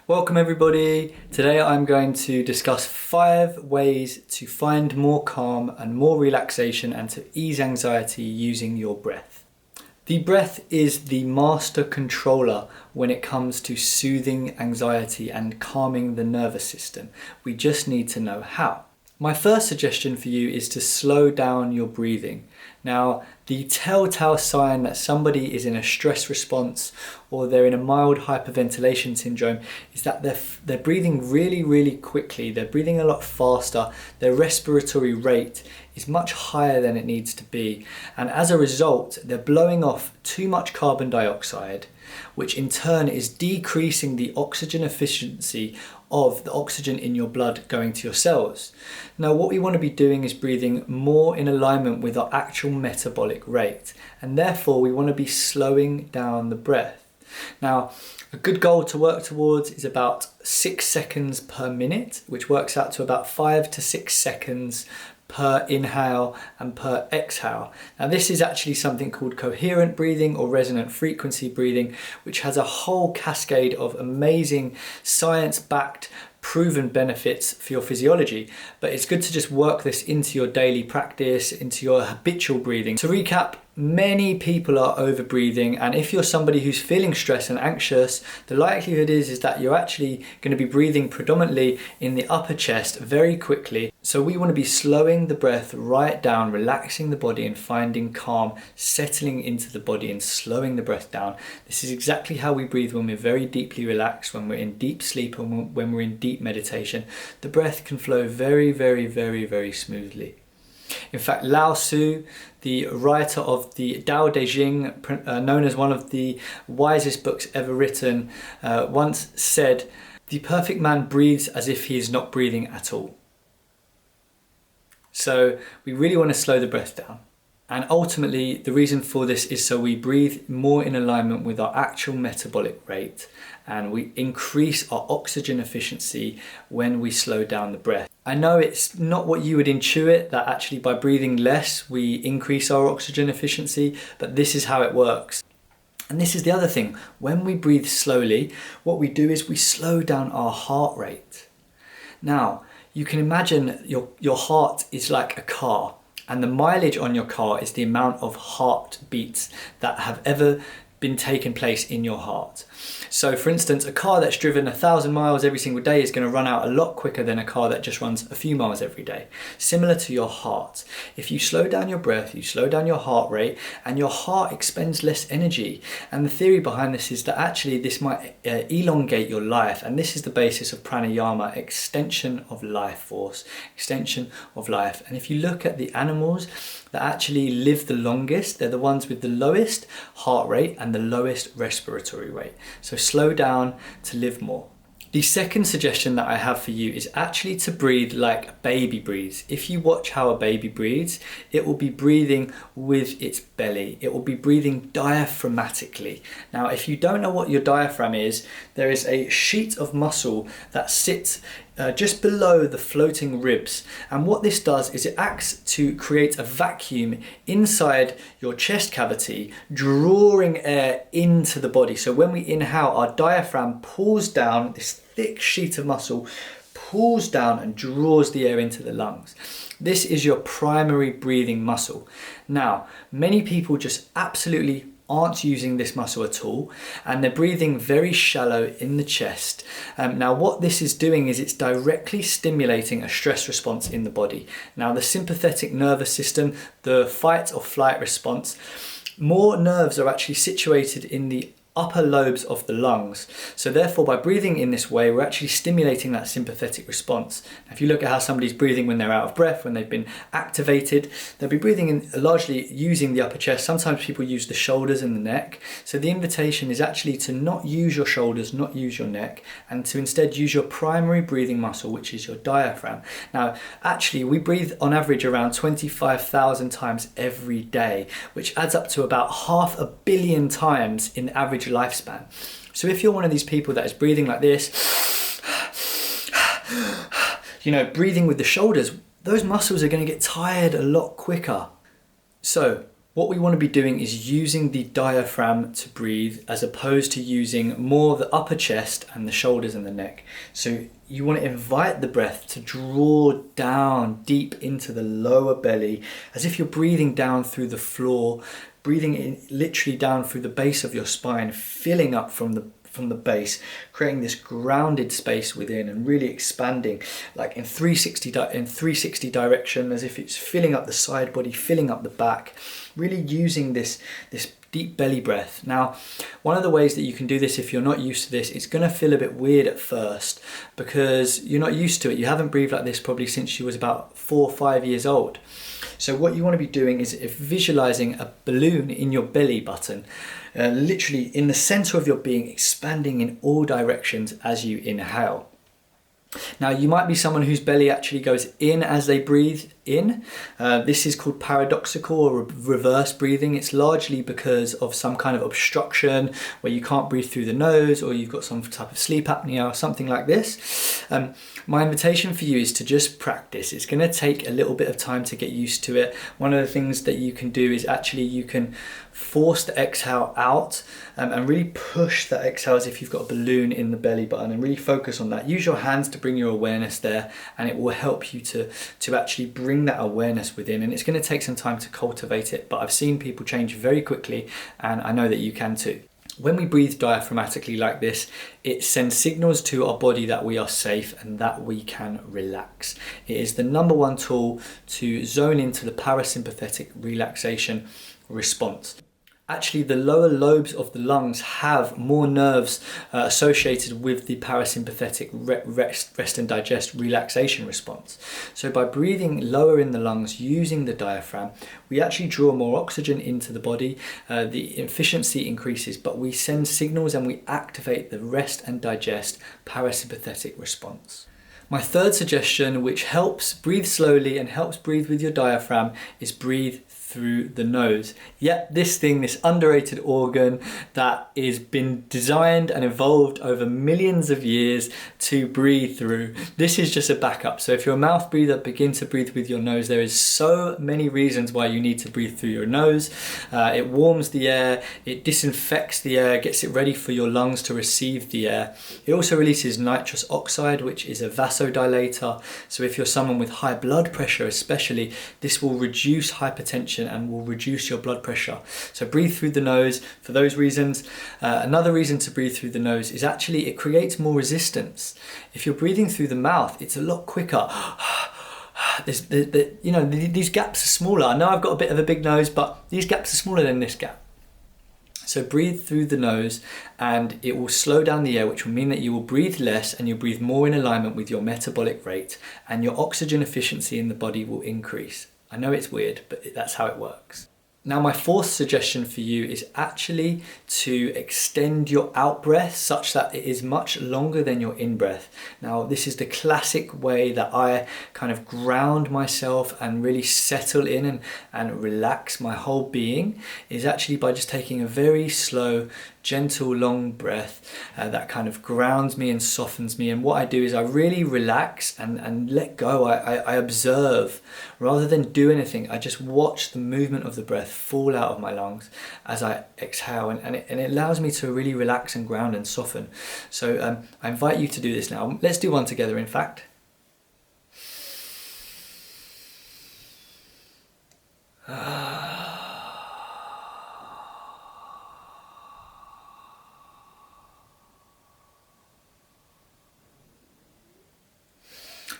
Welcome everybody. Today I'm going to discuss 5 ways to find more calm and more relaxation and to ease anxiety using your breath. The breath is the master controller when it comes to soothing anxiety and calming the nervous system. We just need to know how. My first suggestion for you is to slow down your breathing. Now, the telltale sign that somebody is in a stress response or they're in a mild hyperventilation syndrome is that they're breathing really quickly. They're breathing a lot faster. Their respiratory rate is much higher than it needs to be. And as a result, they're blowing off too much carbon dioxide, which in turn is decreasing the oxygen efficiency of the oxygen in your blood going to your cells. Now, what we want to be doing is breathing more in alignment with our actual metabolic rate, and therefore we want to be slowing down the breath. Now, a good goal to work towards is about 6 seconds per minute, which works out to about 5 to 6 seconds per inhale and per exhale. Now, this is actually something called coherent breathing or resonant frequency breathing, which has a whole cascade of amazing science-backed proven benefits for your physiology, but it's good to just work this into your daily practice, into your habitual breathing. To recap, many people are over breathing, and if you're somebody who's feeling stressed and anxious, the likelihood is that you're actually going to be breathing predominantly in the upper chest very quickly. So we want to be slowing the breath right down, relaxing the body and finding calm, settling into the body and slowing the breath down. This is exactly how we breathe when we're very deeply relaxed, when we're in deep sleep and when we're in deep meditation. The breath can flow very smoothly. In fact, Lao Tzu, the writer of the Tao Te Ching, known as one of the wisest books ever written, once said, "The perfect man breathes as if he is not breathing at all." So we really want to slow the breath down. And ultimately, the reason for this is so we breathe more in alignment with our actual metabolic rate, and we increase our oxygen efficiency when we slow down the breath. I know it's not what you would intuit, that actually by breathing less, we increase our oxygen efficiency, but this is how it works. And this is the other thing. When we breathe slowly, what we do is we slow down our heart rate. Now, you can imagine your heart is like a car, and the mileage on your car is the amount of heartbeats that have ever been taking place in your heart. So for instance, a car that's driven 1,000 miles every single day is going to run out a lot quicker than a car that just runs a few miles every day. Similar to your heart. If you slow down your breath, you slow down your heart rate, and your heart expends less energy. And the theory behind this is that actually this might elongate your life, and this is the basis of pranayama, extension of life force, extension of life. And if you look at the animals that actually live the longest, they're the ones with the lowest heart rate and the lowest respiratory rate. So slow down to live more. The second suggestion that I have for you is actually to breathe like a baby breathes. If you watch how a baby breathes, it will be breathing with its belly. It will be breathing diaphragmatically. Now, if you don't know what your diaphragm is, there is a sheet of muscle that sits just below the floating ribs, and what this does is it acts to create a vacuum inside your chest cavity, drawing air into the body. So when we inhale, our diaphragm pulls down, this thick sheet of muscle pulls down and draws the air into the lungs. This is your primary breathing muscle. Now, many people just absolutely aren't using this muscle at all, and they're breathing very shallow in the chest. Now what this is doing is it's directly stimulating a stress response in the body. Now the sympathetic nervous system, the fight or flight response, more nerves are actually situated in the upper lobes of the lungs. So therefore, by breathing in this way, we're actually stimulating that sympathetic response. If you look at how somebody's breathing when they're out of breath, when they've been activated, they'll be breathing in largely using the upper chest. Sometimes people use the shoulders and the neck. So the invitation is actually to not use your shoulders, not use your neck, and to instead use your primary breathing muscle, which is your diaphragm. Now, actually, we breathe on average around 25,000 times every day, which adds up to about 500 million times in the average lifespan. So if you're one of these people that is breathing like this, breathing with the shoulders, those muscles are going to get tired a lot quicker. So What we want to be doing is using the diaphragm to breathe as opposed to using more of the upper chest and the shoulders and the neck. So you want to invite the breath to draw down deep into the lower belly as if you're breathing down through the floor, breathing in literally down through the base of your spine, filling up from the base, creating this grounded space within and really expanding like in 360 direction, as if it's filling up the side body, filling up the back, really using this deep belly breath. Now, one of the ways that you can do this, if you're not used to this, it's going to feel a bit weird at first because you're not used to it. You haven't breathed like this probably since you was about 4 or 5 years old. So what you want to be doing is visualizing a balloon in your belly button, literally in the center of your being, expanding in all directions as you inhale. Now, you might be someone whose belly actually goes in as they breathe in. This is called paradoxical or reverse breathing. It's largely because of some kind of obstruction where you can't breathe through the nose, or you've got some type of sleep apnea or something like this. My invitation for you is to just practice. It's going to take a little bit of time to get used to it. One of the things that you can do is actually you can force the exhale out and really push that exhale as if you've got a balloon in the belly button, and really focus on that. Use your hands to bring your awareness there, and it will help you to actually bring that awareness within. And it's going to take some time to cultivate it, but I've seen people change very quickly, and I know that you can too. When we breathe diaphragmatically like this, it sends signals to our body that we are safe and that we can relax. It is the number one tool to zone into the parasympathetic relaxation response. Actually, the lower lobes of the lungs have more nerves associated with the parasympathetic rest and digest relaxation response. So by breathing lower in the lungs using the diaphragm, we actually draw more oxygen into the body, the efficiency increases, but we send signals and we activate the rest and digest parasympathetic response. My third suggestion, which helps breathe slowly and helps breathe with your diaphragm, is breathe through the nose. Yet this underrated organ that has been designed and evolved over millions of years to breathe through. This is just a backup. So if you're a mouth breather, begin to breathe with your nose. There is so many reasons why you need to breathe through your nose. It warms the air, it disinfects the air, gets it ready for your lungs to receive the air. It also releases nitrous oxide, which is a vasodilator. So if you're someone with high blood pressure especially, this will reduce hypertension and will reduce your blood pressure. So breathe through the nose for those reasons. Another reason to breathe through the nose is actually it creates more resistance. If you're breathing through the mouth, it's a lot quicker. These gaps are smaller. I know I've got a bit of a big nose, but these gaps are smaller than this gap. So breathe through the nose and it will slow down the air, which will mean that you will breathe less and you'll breathe more in alignment with your metabolic rate, and your oxygen efficiency in the body will increase. I know it's weird, but that's how it works. Now, my fourth suggestion for you is actually to extend your out breath such that it is much longer than your in breath. Now, this is the classic way that I kind of ground myself and really settle in and relax my whole being, is actually by just taking a very slow, gentle, long breath that kind of grounds me and softens me. And what I do is I really relax and let go. I observe rather than do anything. I just watch the movement of the breath fall out of my lungs as I exhale, and it allows me to really relax and ground and soften. So I invite you to do this now. Let's do one together, in fact.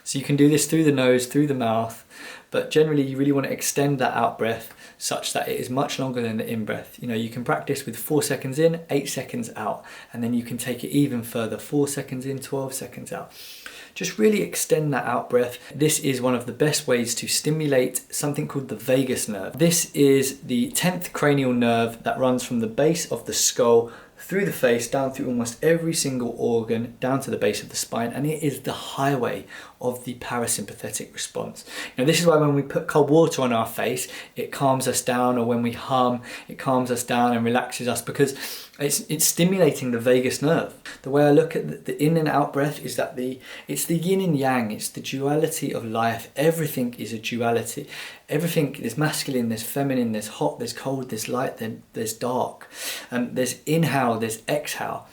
So you can do this through the nose, through the mouth, but generally you really want to extend that out breath such that it is much longer than the in breath. You can practice with 4 seconds in, 8 seconds out, and then you can take it even further, 4 seconds in, 12 seconds out. Just really extend that out breath. This is one of the best ways to stimulate something called the vagus nerve. This is the 10th cranial nerve that runs from the base of the skull through the face, down through almost every single organ, down to the base of the spine, and it is the highway of the parasympathetic response. Now, this is why when we put cold water on our face, it calms us down, or when we hum, it calms us down and relaxes us, because it's stimulating the vagus nerve. The way I look at the in and out breath is that it's the yin and yang, it's the duality of life. Everything is a duality. Everything is masculine, there's feminine, there's hot, there's cold, there's light, there's dark. There's inhale, there's exhale.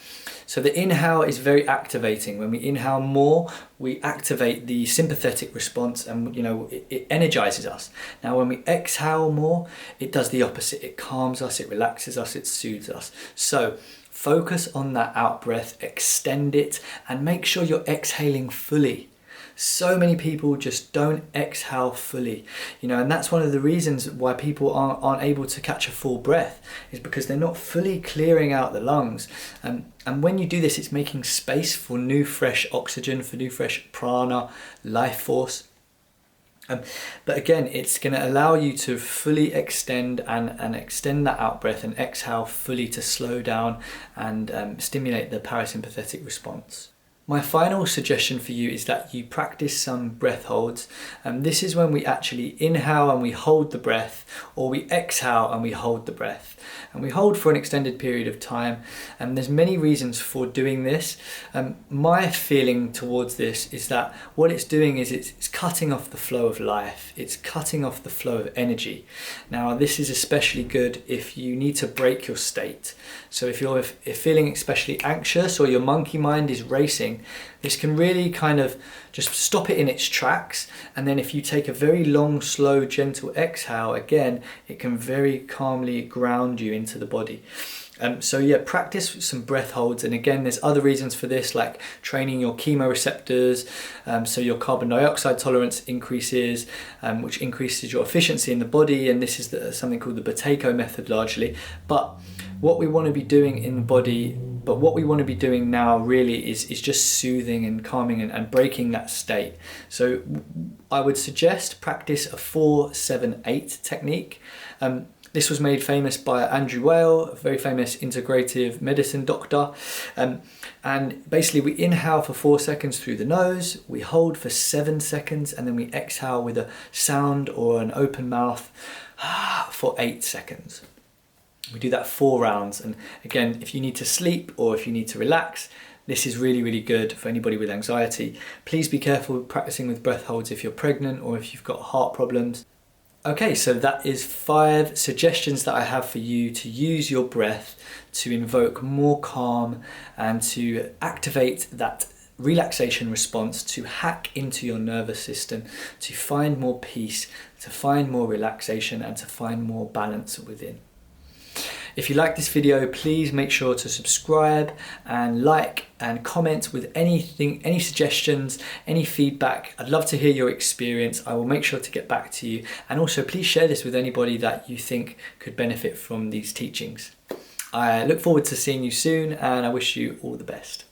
So the inhale is very activating. When we inhale more, we activate the sympathetic response, and it energizes us. Now when we exhale more, it does the opposite. It calms us, it relaxes us, it soothes us. So focus on that out breath, extend it, and make sure you're exhaling fully. So many people just don't exhale fully, and that's one of the reasons why people aren't able to catch a full breath, is because they're not fully clearing out the lungs. And when you do this, it's making space for new fresh oxygen, for new fresh prana, life force. But again, it's going to allow you to fully extend and extend that out breath, and exhale fully to slow down and stimulate the parasympathetic response. My final suggestion for you is that you practice some breath holds. This is when we actually inhale and we hold the breath, or we exhale and we hold the breath. And we hold for an extended period of time. And there's many reasons for doing this. My feeling towards this is that what it's doing is it's cutting off the flow of life. It's cutting off the flow of energy. Now, this is especially good if you need to break your state. So if you're feeling especially anxious, or your monkey mind is racing, this can really kind of just stop it in its tracks. And then if you take a very long, slow, gentle exhale, again, it can very calmly ground you into the body. So yeah, practice some breath holds. And again, there's other reasons for this, like training your chemoreceptors, so your carbon dioxide tolerance increases, which increases your efficiency in the body. And this is something called the Buteyko method largely. But what we want to be doing in the body, but what we want to be doing now really is just soothing and calming and breaking that state. So I would suggest practice a 4-7-8 technique. This was made famous by Andrew Weil, a very famous integrative medicine doctor. And basically we inhale for 4 seconds through the nose, we hold for 7 seconds, and then we exhale with a sound or an open mouth for 8 seconds. We do that 4 rounds. And again, if you need to sleep or if you need to relax, this is really, really good for anybody with anxiety. Please be careful practicing with breath holds if you're pregnant or if you've got heart problems. Okay, so that is 5 suggestions that I have for you to use your breath to invoke more calm and to activate that relaxation response, to hack into your nervous system, to find more peace, to find more relaxation, and to find more balance within. If you like this video, please make sure to subscribe and like and comment with anything, any suggestions, any feedback. I'd love to hear your experience. I will make sure to get back to you. And also please share this with anybody that you think could benefit from these teachings. I look forward to seeing you soon, and I wish you all the best.